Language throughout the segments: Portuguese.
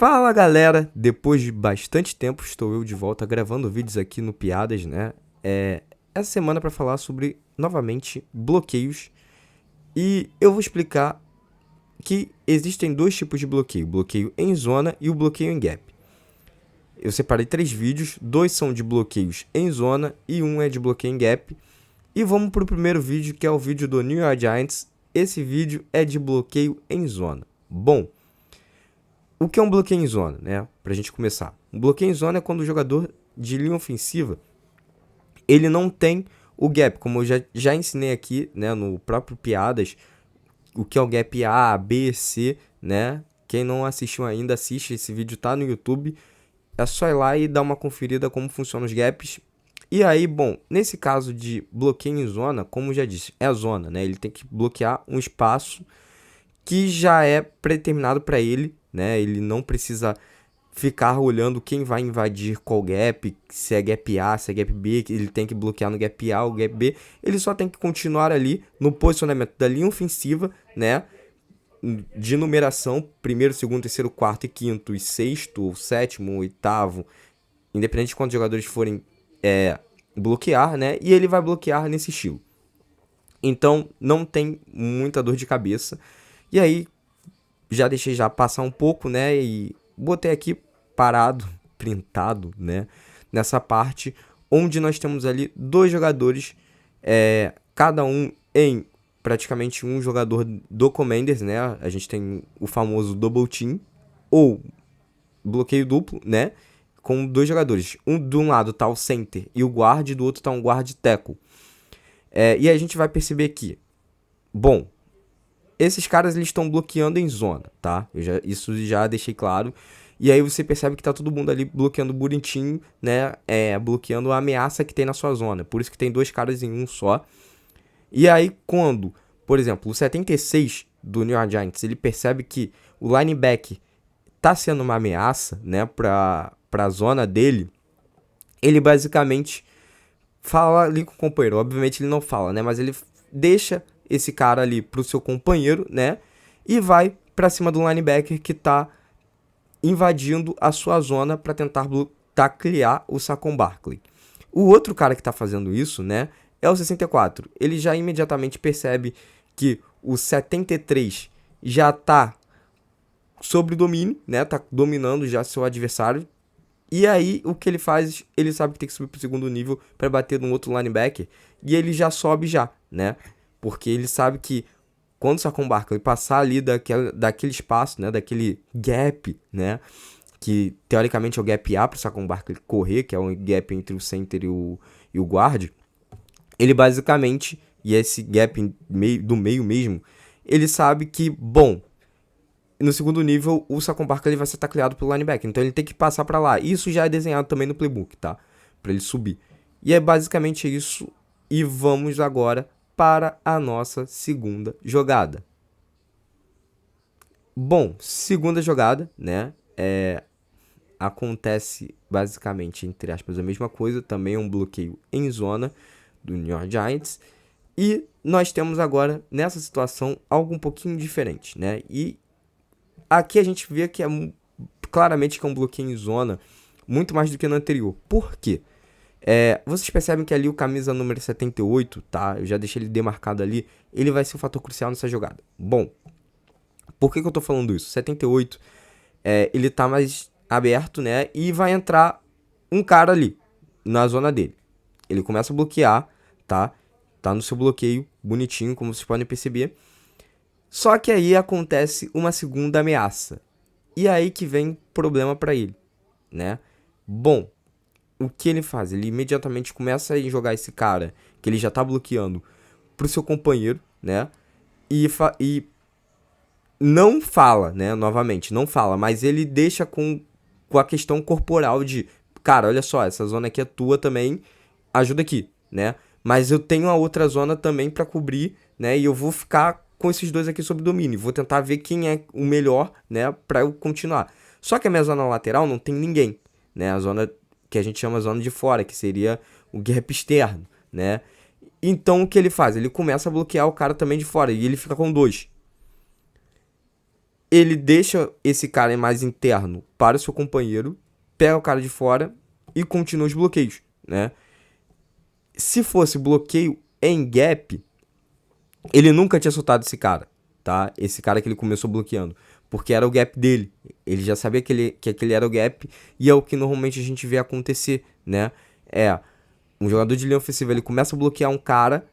Fala galera, depois de bastante tempo estou eu de volta gravando vídeos aqui no Piadas, né? Essa semana para falar sobre, novamente, bloqueios. E eu vou explicar que existem dois tipos de bloqueio, o bloqueio em zona e o bloqueio em gap. Eu separei 3 vídeos, 2 são de bloqueios em zona e um é de bloqueio em gap. E vamos para o primeiro vídeo, que é o vídeo do New York Giants. Esse vídeo é de bloqueio em zona. Bom, o que é um bloqueio em zona, né? Pra gente começar. Um bloqueio em zona é quando o jogador de linha ofensiva, ele não tem o gap, como eu já ensinei aqui, né, no próprio Piadas, o que é o gap A, B, C, né? Quem não assistiu ainda, assiste, esse vídeo tá no YouTube. É só ir lá e dar uma conferida como funcionam os gaps. E aí, bom, nesse caso de bloqueio em zona, como já disse, é a zona, né? Ele tem que bloquear um espaço que já é predeterminado para ele, né? Ele não precisa ficar olhando quem vai invadir qual gap, se é gap A, se é gap B, ele tem que bloquear no gap A ou gap B. Ele só tem que continuar ali no posicionamento da linha ofensiva, né? De numeração, primeiro, segundo, terceiro, quarto e quinto, e sexto, sétimo, oitavo, independente de quantos jogadores forem bloquear, né? E ele vai bloquear nesse estilo. Então, não tem muita dor de cabeça. E aí, já deixei já passar um pouco, né? E botei aqui parado, printado, né? Nessa parte onde nós temos ali 2 jogadores, cada um em praticamente um jogador do Commanders, né? A gente tem o famoso double team ou bloqueio duplo, né? Com 2 jogadores. De um lado tá o center e o guard, do outro tá um guard tackle. E a gente vai perceber que, bom, esses caras eles estão bloqueando em zona, tá? Isso já deixei claro. E aí você percebe que tá todo mundo ali bloqueando bonitinho, né? Bloqueando a ameaça que tem na sua zona. Por isso que tem 2 caras em um só. E aí quando, por exemplo, o 76 do New York Giants, ele percebe que o linebacker tá sendo uma ameaça, né? Pra zona dele, ele basicamente fala ali com o companheiro. Obviamente ele não fala, né? Mas ele deixa esse cara ali pro seu companheiro, né? E vai pra cima do linebacker que tá invadindo a sua zona para tentar taclear o Saquon Barkley. O outro cara que tá fazendo isso, né? É o 64. Ele já imediatamente percebe que o 73 já tá sob domínio, né? Tá dominando já seu adversário. E aí, o que ele faz? Ele sabe que tem que subir pro segundo nível para bater num outro linebacker. E ele já sobe já, né? Porque ele sabe que quando o Saquon Barkley passar ali daquele espaço, né? Daquele gap, né? Que teoricamente é o gap A pro Saquon Barkley correr, que é o gap entre o center e o guard. Ele basicamente, e esse gap do meio mesmo, ele sabe que, bom, no segundo nível, o Saquon Barkley vai ser tacleado pelo linebacker. Então ele tem que passar para lá. Isso já é desenhado também no playbook, tá? Para ele subir. E é basicamente isso. E vamos agora para a nossa segunda jogada. Bom, segunda jogada, né? Acontece basicamente, entre aspas, a mesma coisa. Também é um bloqueio em zona do New York Giants. E nós temos agora, nessa situação, algo um pouquinho diferente, né? E aqui a gente vê que é claramente que é um bloqueio em zona, muito mais do que no anterior. Por quê? Vocês percebem que ali o camisa número 78, tá? Eu já deixei ele demarcado ali. Ele vai ser um fator crucial nessa jogada. Bom, por que eu tô falando isso? 78, ele tá mais aberto, né? E vai entrar um cara ali, na zona dele. Ele começa a bloquear, tá? Tá no seu bloqueio, bonitinho, como vocês podem perceber. Só que aí acontece uma segunda ameaça. E aí que vem problema para ele, né? Bom, o que ele faz? Ele imediatamente começa a jogar esse cara, que ele já tá bloqueando, pro seu companheiro, né? E não fala, né? Novamente, não fala, mas ele deixa com a questão corporal de, cara, olha só, essa zona aqui é tua também, ajuda aqui, né? Mas eu tenho a outra zona também para cobrir, né? E eu vou ficar com esses 2 aqui sob domínio. Vou tentar ver quem é o melhor, né? Para eu continuar. Só que a minha zona lateral não tem ninguém, né? A zona que a gente chama zona de fora, que seria o gap externo, né? Então o que ele faz? Ele começa a bloquear o cara também de fora e ele fica com 2. ele deixa esse cara mais interno para o seu companheiro, pega o cara de fora e continua os bloqueios, né? Se fosse bloqueio em gap, ele nunca tinha soltado esse cara, tá? Esse cara que ele começou bloqueando, porque era o gap dele. Ele já sabia que aquele era o gap, e é o que normalmente a gente vê acontecer, né? Um jogador de linha ofensiva, ele começa a bloquear um cara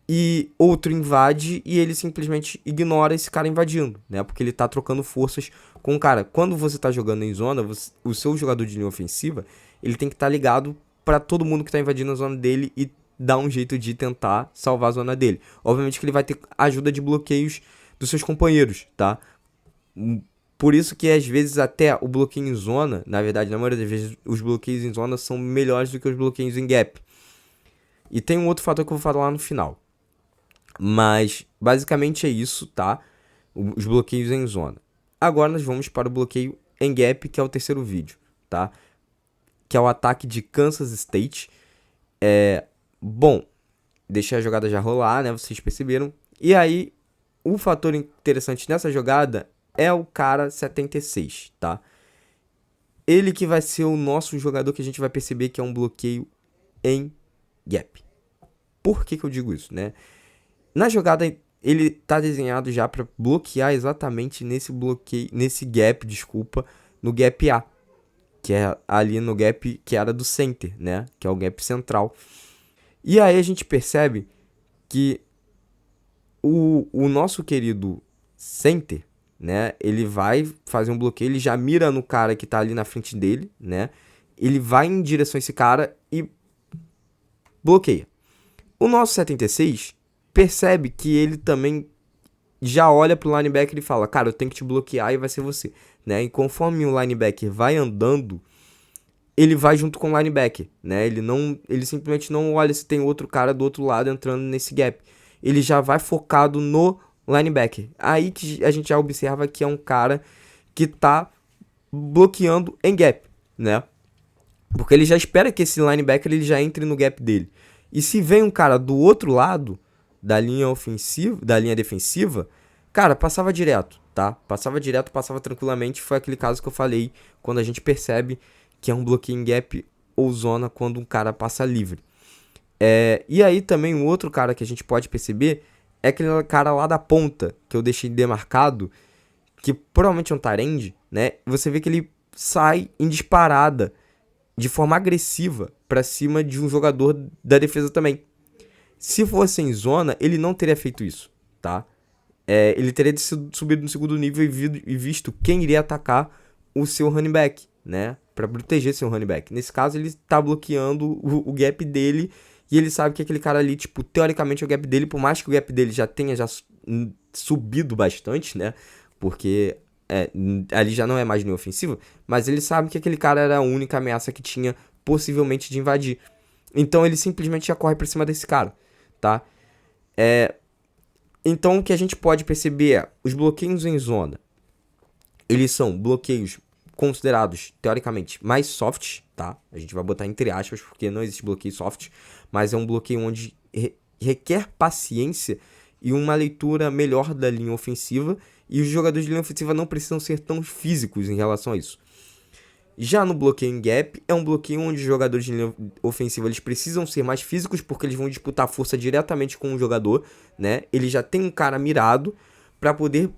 e outro invade e ele simplesmente ignora esse cara invadindo, né? Porque ele tá trocando forças com o cara. Quando você tá jogando em zona, o seu jogador de linha ofensiva, ele tem que estar ligado pra todo mundo que tá invadindo a zona dele e dar um jeito de tentar salvar a zona dele. Obviamente que ele vai ter ajuda de bloqueios dos seus companheiros, tá? Por isso que às vezes até o bloqueio em zona, na verdade, na maioria das vezes, os bloqueios em zona são melhores do que os bloqueios em gap. E tem um outro fator que eu vou falar lá no final. Mas basicamente é isso, tá? Os bloqueios em zona. Agora nós vamos para o bloqueio em gap, que é o terceiro vídeo, tá? Que é o ataque de Kansas State. Bom, deixei a jogada já rolar, né? Vocês perceberam. E aí, o fator interessante nessa jogada é o cara 76, tá? Ele que vai ser o nosso jogador que a gente vai perceber que é um bloqueio em gap. Por que eu digo isso, né? Na jogada, ele tá desenhado já para bloquear exatamente nesse bloqueio, nesse gap, no gap A, que é ali no gap que era do center, né? Que é o gap central. E aí a gente percebe que o nosso querido center, né? Ele vai fazer um bloqueio, ele já mira no cara que tá ali na frente dele, né? Ele vai em direção a esse cara e bloqueia. O nosso 76 percebe que ele também já olha pro linebacker e fala, cara, eu tenho que te bloquear e vai ser você, né? E conforme o linebacker vai andando, ele vai junto com o linebacker, né? Ele simplesmente não olha se tem outro cara do outro lado entrando nesse gap. Ele já vai focado no linebacker. Aí que a gente já observa que é um cara que tá bloqueando em gap, né? Porque ele já espera que esse linebacker ele já entre no gap dele. E se vem um cara do outro lado da linha ofensiva, da linha defensiva, cara, passava direto, tá? Passava direto, passava tranquilamente. Foi aquele caso que eu falei quando a gente percebe que é um bloqueio em gap ou zona quando um cara passa livre. E aí também um outro cara que a gente pode perceber é aquele cara lá da ponta que eu deixei demarcado, que provavelmente é um tight end, né? Você vê que ele sai em disparada de forma agressiva pra cima de um jogador da defesa também. Se fosse em zona, ele não teria feito isso, tá? Ele teria subido no segundo nível e visto quem iria atacar o seu running back, né? Pra proteger seu running back. Nesse caso, ele tá bloqueando o gap dele e ele sabe que aquele cara ali, tipo, teoricamente é o gap dele, por mais que o gap dele já tenha subido bastante, né? Porque ali já não é mais linha ofensiva, mas ele sabe que aquele cara era a única ameaça que tinha possivelmente de invadir. Então ele simplesmente já corre pra cima desse cara, tá? Então o que a gente pode perceber é, os bloqueios em zona, eles são bloqueios considerados, teoricamente, mais softs, tá? A gente vai botar entre aspas, porque não existe bloqueio soft, mas é um bloqueio onde requer paciência e uma leitura melhor da linha ofensiva, e os jogadores de linha ofensiva não precisam ser tão físicos em relação a isso. Já no bloqueio em gap, é um bloqueio onde os jogadores de linha ofensiva eles precisam ser mais físicos, porque eles vão disputar força diretamente com o jogador, né? Ele já tem um cara mirado para poder,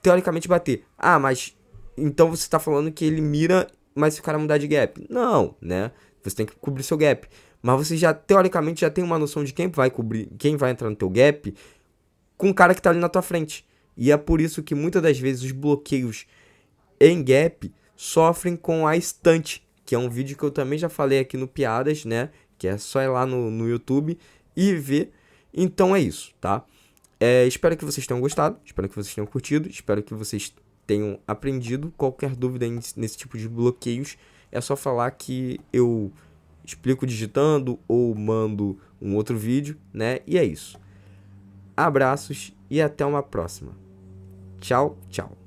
teoricamente, bater. Ah, mas então você tá falando que ele mira, mas se o cara mudar de gap. Não, né? Você tem que cobrir seu gap. Mas você já, teoricamente, já tem uma noção de quem vai cobrir, quem vai entrar no teu gap com o cara que tá ali na tua frente. E é por isso que muitas das vezes os bloqueios em gap sofrem com a estante, que é um vídeo que eu também já falei aqui no Piadas, né? Que é só ir lá no YouTube e ver. Então é isso, tá? Espero que vocês tenham gostado, espero que vocês tenham curtido, espero que vocês tenham aprendido. Qualquer dúvida nesse tipo de bloqueios, é só falar que eu explico digitando ou mando um outro vídeo, né? E é isso. Abraços e até uma próxima. Tchau, tchau.